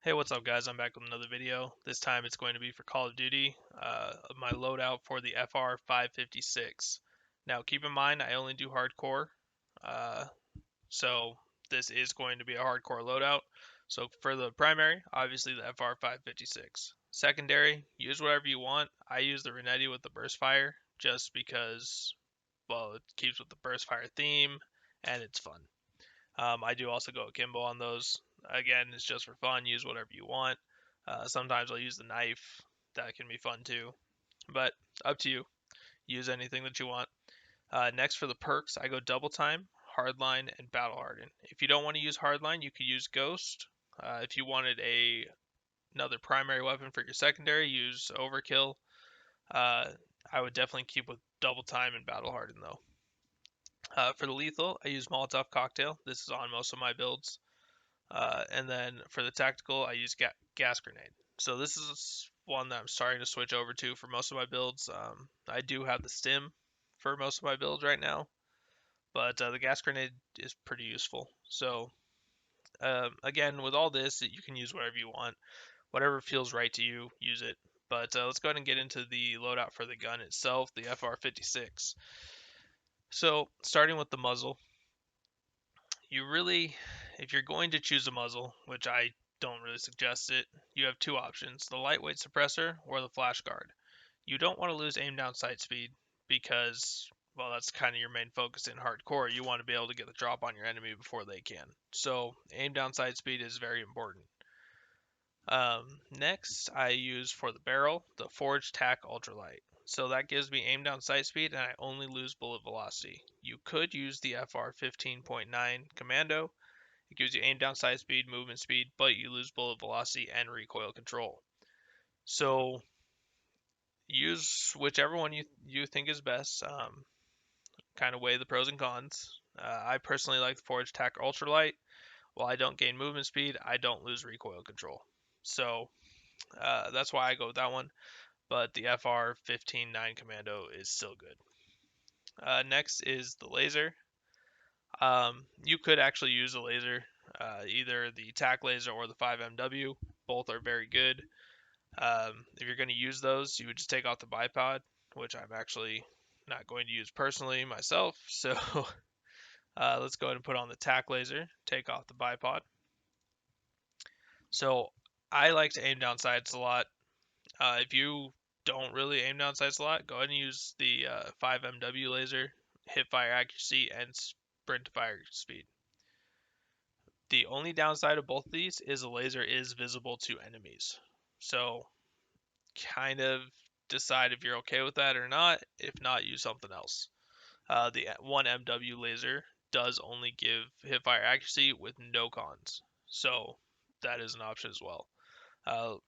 Hey, what's up, guys? I'm back with another video. This time it's going to be for Call of Duty, my loadout for the FR 556. Now, keep in mind, I only do hardcore, uh, so this is going to be a hardcore loadout. So for the primary, obviously the FR 556. Secondary, use whatever you want. I use the Renetti with the burst fire just because, well, it keeps with the burst fire theme and it's fun. I do also go akimbo on those. Again, it's just for fun. Use whatever you want. Sometimes I'll use the knife. That can be fun too. But up to you. Use anything that you want. Next for the perks, I go double time, hardline, and battle harden. If you don't want to use hardline, you could use ghost. If you wanted another primary weapon for your secondary, use overkill. Uh, I would definitely keep with double time and battle harden though. For the lethal, I use Molotov cocktail. This is on most of my builds. And then for the tactical, I use gas grenade. So this is one that I'm starting to switch over to for most of my builds. I do have the stim for most of my builds right now, but the gas grenade is pretty useful. So again, with all this, you can use whatever you want, whatever feels right to you, use it. But let's go ahead and get into the loadout for the gun itself, the FR56. So starting with the muzzle, you really, if you're going to choose a muzzle, which I don't really suggest it, you have two options, the lightweight suppressor or the flash guard. You don't want to lose aim down sight speed because, well, that's kind of your main focus in hardcore. You want to be able to get the drop on your enemy before they can. So aim down sight speed is very important. Next, I use for the barrel the Forged Tack Ultralight. So that gives me aim down sight speed and I only lose bullet velocity. You could use the FR 15.9 Commando. It gives you aim down sight speed, movement speed, but you lose bullet velocity and recoil control. So use whichever one you think is best. Kind of weigh the pros and cons. I personally like the Forged Tack Ultralight. While I don't gain movement speed, I don't lose recoil control. So that's why I go with that one. But the FR 15.9 Commando is still good. Next is the laser. You could actually use a laser, either the TAC laser or the 5MW. Both are very good. If you're going to use those, you would just take off the bipod, which I'm actually not going to use personally myself. So let's go ahead and put on the TAC laser, take off the bipod. So I like to aim down sights a lot. If you don't really aim down sights a lot, go ahead and use the 5MW laser, hip fire accuracy, and sprint fire speed. The only downside of both of these is the laser is visible to enemies. So kind of decide if you're okay with that or not. If not, use something else. The 1MW laser does only give hip fire accuracy with no cons. So that is an option as well.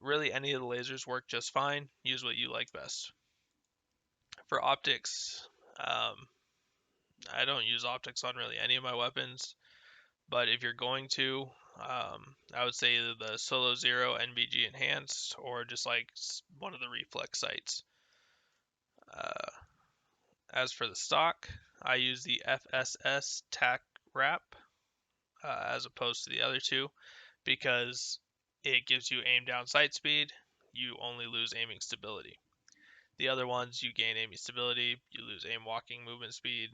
Really, any of the lasers work just fine. Use what you like best. For optics, I don't use optics on really any of my weapons, but if you're going to, I would say either the Solo Zero NBG Enhanced or just like one of the reflex sights. Uh, as for the stock, I use the FSS TAC wrap as opposed to the other two because it gives you aim down sight speed. You only lose aiming stability. The other ones, you gain aiming stability, you lose aim walking movement speed.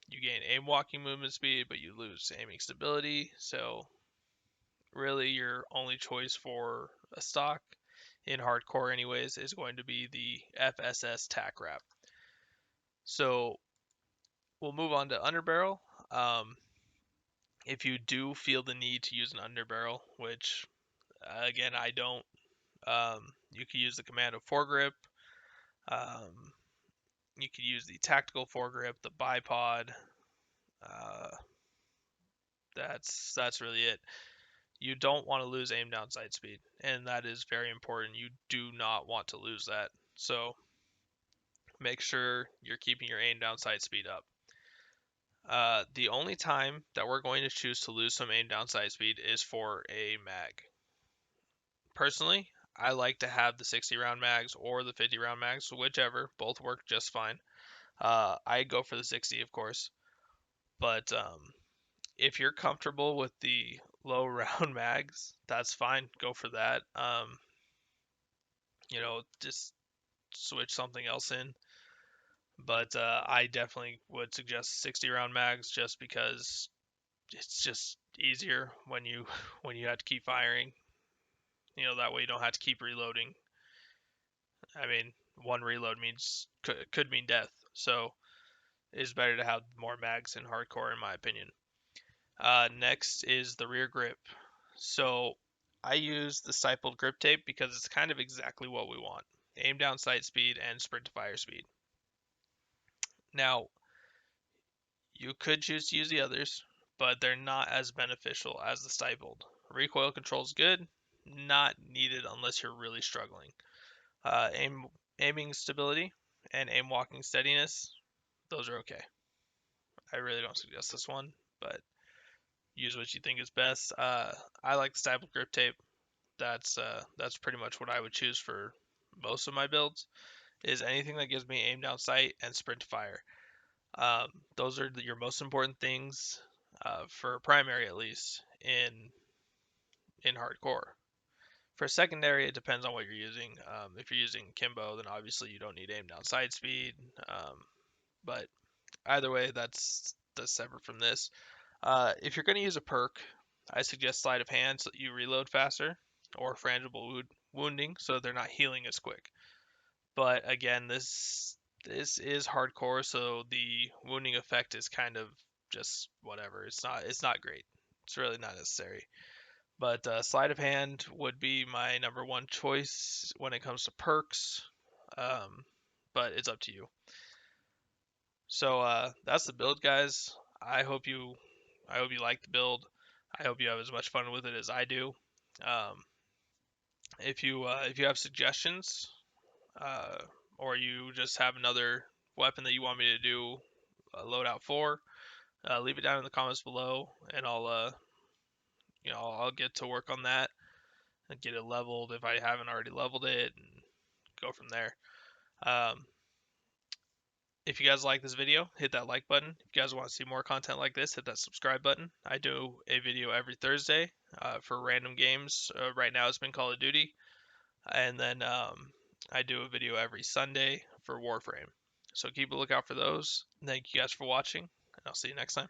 You gain aim walking movement speed, but you lose aiming stability. So really, your only choice for a stock in hardcore, anyways, is going to be the FSS TAC wrap. So we'll move on to underbarrel. If you do feel the need to use an underbarrel, which again I don't, you can use the Commando foregrip. You could use the tactical foregrip, the bipod. Uh, that's really it. You don't want to lose aim down sight speed, and that is very important. You do not want to lose that. So make sure you're keeping your aim down sight speed up. The only time that we're going to choose to lose some aim down sight speed is for a mag. Personally, I like to have the 60 round mags or the 50 round mags, whichever, both work just fine. I go for the 60, of course, but if you're comfortable with the low round mags, that's fine. Go for that. Just switch something else in. But I definitely would suggest 60 round mags just because it's just easier when you when you have to keep firing. That way you don't have to keep reloading. I mean, one reload could mean death. So it's better to have more mags in hardcore, in my opinion. Next is the rear grip. So I use the stippled grip tape because it's kind of exactly what we want. Aim down sight speed and sprint to fire speed. Now, you could choose to use the others, but they're not as beneficial as the stippled. Recoil control is good, not needed unless you're really struggling. Aiming stability and aim walking steadiness, those are okay. I really don't suggest this one, but use what you think is best. I like the stippled grip tape. That's pretty much what I would choose for most of my builds. Is anything that gives me aim down sight and sprint to fire. Those are your most important things for primary, at least in hardcore. For secondary, it depends on what you're using. If you're using Kimbo, then obviously you don't need aim down sight speed. But either way, that's separate from this. If you're going to use a perk, I suggest sleight of hand so that you reload faster, or frangible wounding so they're not healing as quick. But again, this is hardcore, so the wounding effect is kind of just whatever. It's not great. It's really not necessary. But sleight of hand would be my number one choice when it comes to perks. But it's up to you. So that's the build, guys. I hope you like the build. I hope you have as much fun with it as I do. Um, if you have suggestions, uh, or you just have another weapon that you want me to do a loadout for, leave it down in the comments below, and I'll get to work on that and get it leveled if I haven't already leveled it, and go from there. If you guys like this video, hit that like button. If you guys want to see more content like this, hit that subscribe button. I do a video every Thursday for random games. Right now it's been Call of Duty. And then I do a video every Sunday for Warframe. So keep a lookout for those. Thank you guys for watching, and I'll see you next time.